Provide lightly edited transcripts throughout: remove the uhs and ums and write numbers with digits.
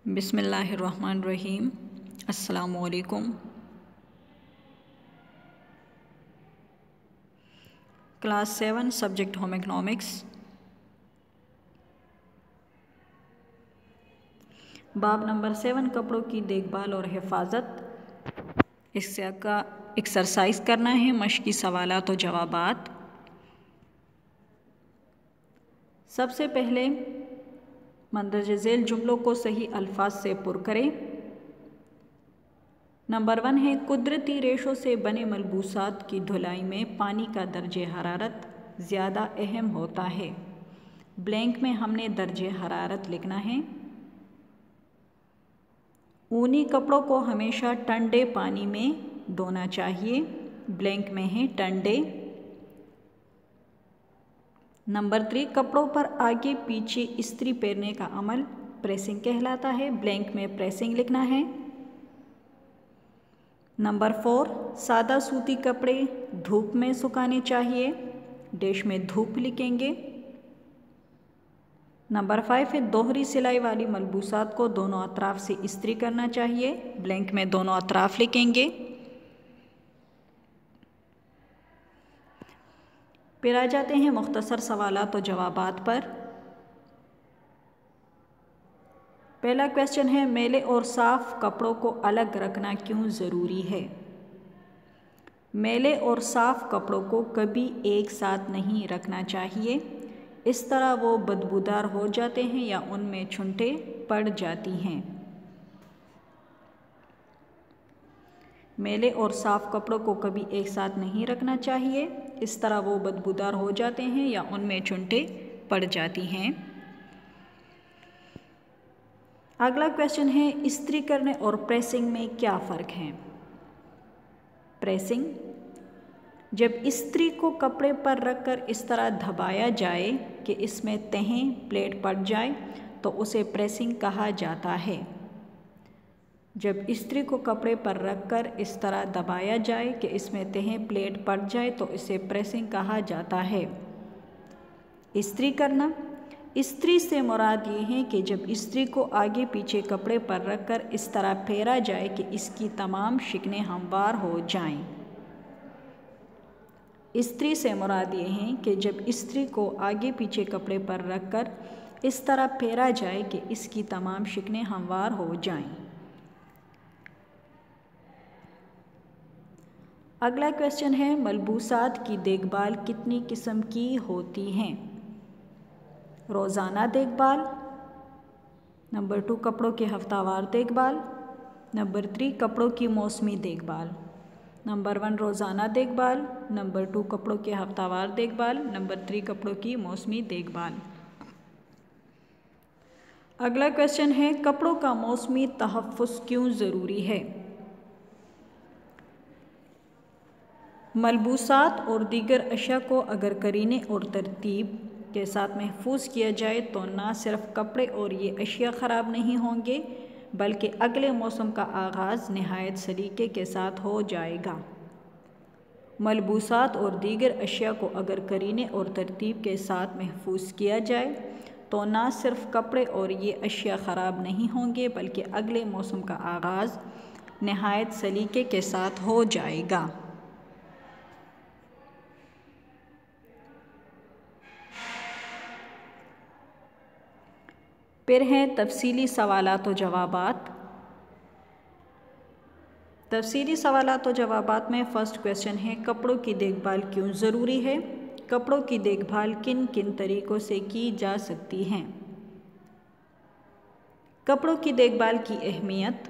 बिस्मिल्लाहिर्रहमानिर्रहीम। अस्सलामुअलैकुम। Class 7 subject home economics, बाब नंबर 7 कपड़ों की देखभाल और हिफाजत। इससे का एक्सरसाइज करना है, मश्की सवालात और जवाबात। सबसे पहले मंदरज झेल जुमलों को सही अल्फाज से पुर करें। नंबर 1 है, कुदरती रेशों से बने मलबूसात की धुलाई में पानी का दर्जे हरारत ज़्यादा अहम होता है। ब्लैंक में हमने दर्जे हरारत लिखना है। ऊनी कपड़ों को हमेशा ठंडे पानी में धोना चाहिए। ब्लैंक में है ठंडे। नंबर 3, कपड़ों पर आगे पीछे इस्त्री फेरने का अमल प्रेसिंग कहलाता है। ब्लैंक में प्रेसिंग लिखना है। नंबर 4, सादा सूती कपड़े धूप में सुखाने चाहिए। डैश में धूप लिखेंगे। नंबर 5 है, दोहरी सिलाई वाली मलबूसात को दोनों अतराफ से इस्त्री करना चाहिए। ब्लैंक में दोनों अतराफ लिखेंगे। फिर आ जाते हैं मुख्तसर सवालात और जवाबात पर। पहला क्वेश्चन है, मैले और साफ़ कपड़ों को अलग रखना क्यों ज़रूरी है? मैले और साफ़ कपड़ों को कभी एक साथ नहीं रखना चाहिए। इस तरह वो बदबूदार हो जाते हैं या उनमें छुंटे पड़ जाती हैं। मैले और साफ़ कपड़ों को कभी एक साथ नहीं रखना चाहिए, इस तरह वो बदबूदार हो जाते हैं या उनमें छुंटे पड़ जाती हैं। अगला क्वेश्चन है, इस्त्री करने और प्रेसिंग में क्या फ़र्क है? प्रेसिंग, जब इस्त्री को कपड़े पर रखकर इस तरह दबाया जाए कि इसमें तहें प्लेट पड़ जाए तो उसे प्रेसिंग कहा जाता है। जब इस्त्री को कपड़े पर रखकर इस तरह दबाया जाए कि इसमें तहें प्लेट पड़ जाए तो इसे प्रेसिंग कहा जाता है। इस्त्री करना, इस्त्री से मुराद ये है कि जब इस्त्री को आगे पीछे कपड़े पर रखकर इस तरह फेरा जाए कि इसकी तमाम शिकनें हमवार हो जाएं। इस्त्री से मुराद ये है कि जब इस्त्री को आगे पीछे कपड़े पर रखकर इस तरह फेरा जाए कि इसकी तमाम शिकनें हमवार हो जाएं। अगला क्वेश्चन है, मलबूसात की देखभाल कितनी किस्म की होती हैं? रोज़ाना देखभाल। नंबर 2, कपड़ों की हफ्तावार देखभाल। नंबर 3, कपड़ों की मौसमी देखभाल। नंबर 1 रोज़ाना देखभाल। नंबर 2 कपड़ों की हफ्तावार देखभाल। नंबर 3 कपड़ों की मौसमी देखभाल। अगला क्वेश्चन है, कपड़ों का मौसमी तहफ़्फ़ुज़ क्यों ज़रूरी है? मलबूसात और दीगर अशिया को अगर करीने और तरतीब के साथ महफूज किया जाए तो ना सिर्फ कपड़े और ये अशिया ख़राब नहीं होंगे बल्कि अगले मौसम का आगाज़ नहायत सलीके के साथ हो जाएगा। मलबूसात और दीगर अशिया को अगर करीने और तरतीब के साथ महफूज किया जाए तो ना सिर्फ कपड़े और ये अशिया ख़राब नहीं होंगे बल्कि अगले मौसम का आगाज़ नहायत सलीके के साथ हो जाएगा। फिर हैं तफसीली सवालात और जवाबात। तफसीली सवालात और जवाबात में फ़र्स्ट क्वेश्चन है, कपड़ों की देखभाल क्यों ज़रूरी है? कपड़ों की देखभाल किन किन तरीक़ों से की जा सकती हैं? कपड़ों की देखभाल की अहमियत।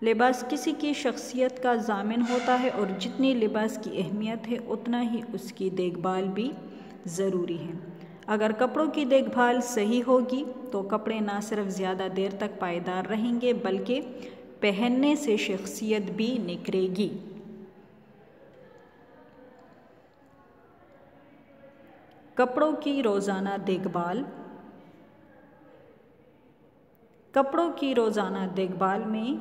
लिबास किसी की शख्सियत का ज़ामिन होता है और जितनी लिबास की अहमियत है उतना ही उसकी देखभाल भी ज़रूरी है। अगर कपड़ों की देखभाल सही होगी तो कपड़े ना सिर्फ ज़्यादा देर तक पायदार रहेंगे बल्कि पहनने से शख्सियत भी निखरेगी। कपड़ों की रोज़ाना देखभाल। कपड़ों की रोज़ाना देखभाल में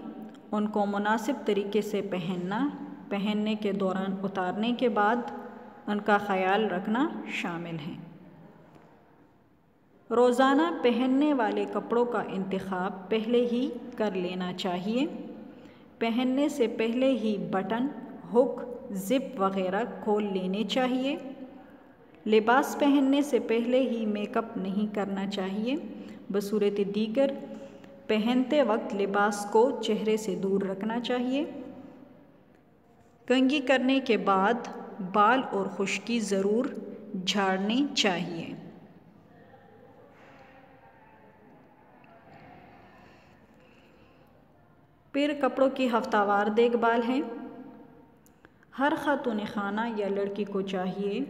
उनको मुनासिब तरीके से पहनना, पहनने के दौरान उतारने के बाद उनका ख़याल रखना शामिल है। रोज़ाना पहनने वाले कपड़ों का इंतखाब पहले ही कर लेना चाहिए। पहनने से पहले ही बटन, हुक, ज़िप वगैरह खोल लेने चाहिए। लिबास पहनने से पहले ही मेकअप नहीं करना चाहिए। बसूरत दीगर पहनते वक्त लिबास को चेहरे से दूर रखना चाहिए। कंघी करने के बाद बाल और खुश्की ज़रूर झाड़नी चाहिए। फिर कपड़ों की हफ्तावार देखभाल है। हर खातून खाना या लड़की को चाहिए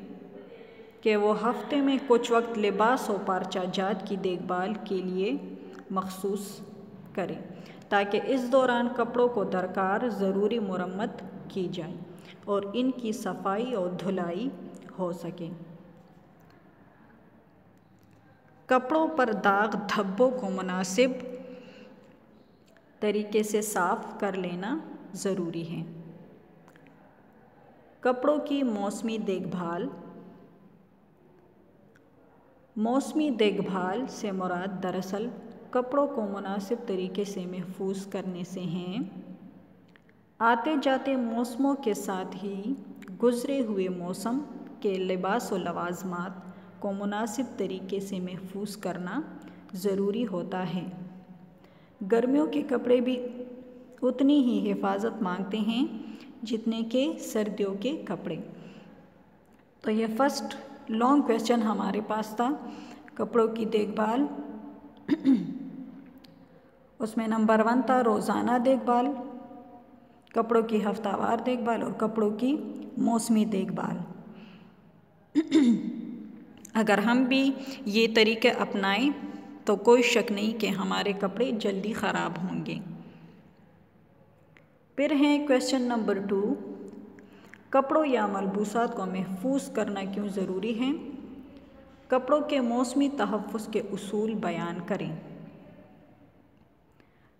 कि वो हफ्ते में कुछ वक्त लिबास और पारचाजात की देखभाल के लिए मखसूस करें, ताकि इस दौरान कपड़ों को दरकार ज़रूरी मुरम्मत की जाए और इनकी सफाई और धुलाई हो सके। कपड़ों पर दाग धब्बों को मुनासिब तरीके से साफ़ कर लेना ज़रूरी है। कपड़ों की मौसमी देखभाल। मौसमी देखभाल से मुराद दरअसल कपड़ों को मुनासिब तरीके से महफूज करने से हैं। आते जाते मौसमों के साथ ही गुज़रे हुए मौसम के लिबास और लवाज़मात को मुनासिब तरीके से महफूज करना ज़रूरी होता है। गर्मियों के कपड़े भी उतनी ही हिफाजत मांगते हैं जितने के सर्दियों के कपड़े। तो ये फर्स्ट लॉन्ग क्वेश्चन हमारे पास था कपड़ों की देखभाल। उसमें नंबर 1 था रोज़ाना देखभाल, कपड़ों की हफ्तावार देखभाल और कपड़ों की मौसमी देखभाल। अगर हम भी ये तरीके अपनाएं तो कोई शक नहीं कि हमारे कपड़े जल्दी ख़राब होंगे। फिर हैं क्वेश्चन नंबर 2, कपड़ों या मलबूसात को महफूज करना क्यों ज़रूरी है? कपड़ों के मौसमी तहफ़्फ़ुज़ के उसूल बयान करें।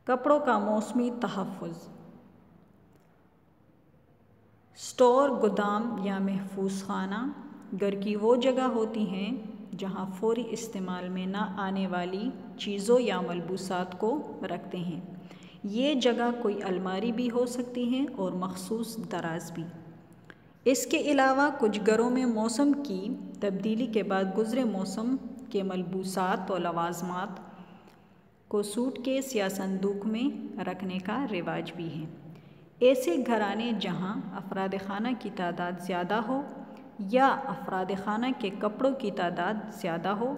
कपड़ों का मौसमी तहफ़्फ़ुज़। स्टोर, गोदाम या महफूज खाना घर की वो जगह होती हैं जहाँ फ़ौरी इस्तेमाल में ना आने वाली चीज़ों या मलबूसात को रखते हैं। ये जगह कोई अलमारी भी हो सकती है और मखसूस दराज भी। इसके अलावा कुछ घरों में मौसम की तब्दीली के बाद गुज़रे मौसम के मलबूसात और लवाज़मात को सूटकेस या संदूक में रखने का रिवाज भी है। ऐसे घराने जहाँ अफराद खाना की तादाद ज़्यादा हो या अफराद खाना के कपड़ों की तादाद ज़्यादा हो,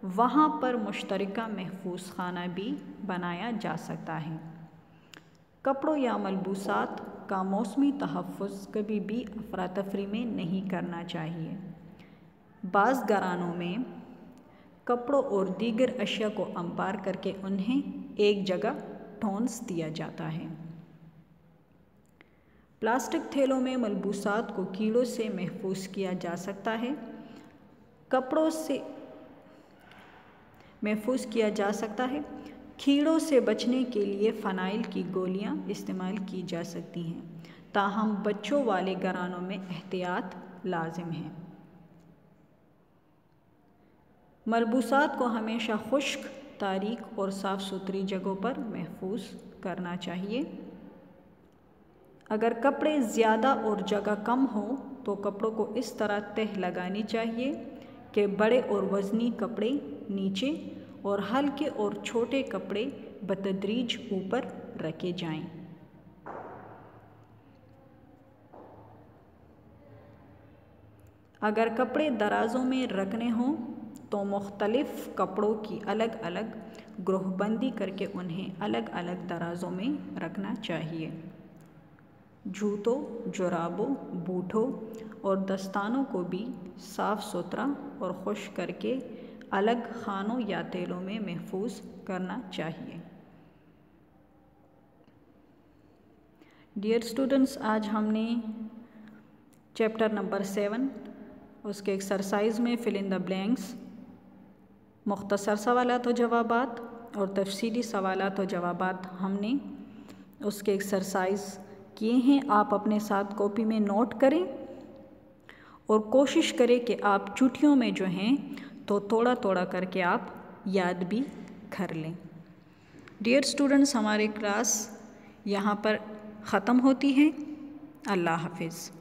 वहाँ पर मुश्तरका महफूज खाना भी बनाया जा सकता है। कपड़ों या मलबूसात का मौसमी तहफ़्फ़ुज़ कभी भी अफरा तफरी में नहीं करना चाहिए। बाज़ घरानों में कपड़ों और दीगर अशिया को अंबार करके उन्हें एक जगह ठोंस दिया जाता है। प्लास्टिक थैलों में मलबूसात को कीड़ों से महफूज किया जा सकता है। कपड़ों से महफूज किया जा सकता है। कीड़ों से बचने के लिए फ़नाइल की गोलियां इस्तेमाल की जा सकती हैं, ताहम बच्चों वाले घरानों में एहतियात लाजिम है। मलबूसात को हमेशा खुश्क, तारीक और साफ़ सुथरी जगहों पर महफूज करना चाहिए। अगर कपड़े ज़्यादा और जगह कम हो तो कपड़ों को इस तरह तह लगानी चाहिए कि बड़े और वज़नी कपड़े नीचे और हल्के और छोटे कपड़े बतदरीज ऊपर रखे जाएं। अगर कपड़े दराज़ों में रखने हों तो मुख्तलिफ़ कपड़ों की अलग अलग ग्रोहबंदी करके उन्हें अलग अलग दराज़ों में रखना चाहिए। जूतों, जुराबों, बूटों और दस्तानों को भी साफ़ सुथरा और खुश्क करके अलग खानों या तेलों में महफूज करना चाहिए। डियर स्टूडेंट्स, आज हमने चैप्टर नंबर 7 उसके एक्सरसाइज में फिल इन द ब्लैंक्स, मुख्तसर सवालात और जवाबात और तफसीली सवालात और जवाबात हमने उसके एक्सरसाइज किए हैं। आप अपने साथ कॉपी में नोट करें और कोशिश करें कि आप छुट्टियों में जो हैं तो थोड़ा थोड़ा करके आप याद भी कर लें। डियर स्टूडेंट्स, हमारी क्लास यहाँ पर ख़त्म होती है। अल्लाह हाफिज़।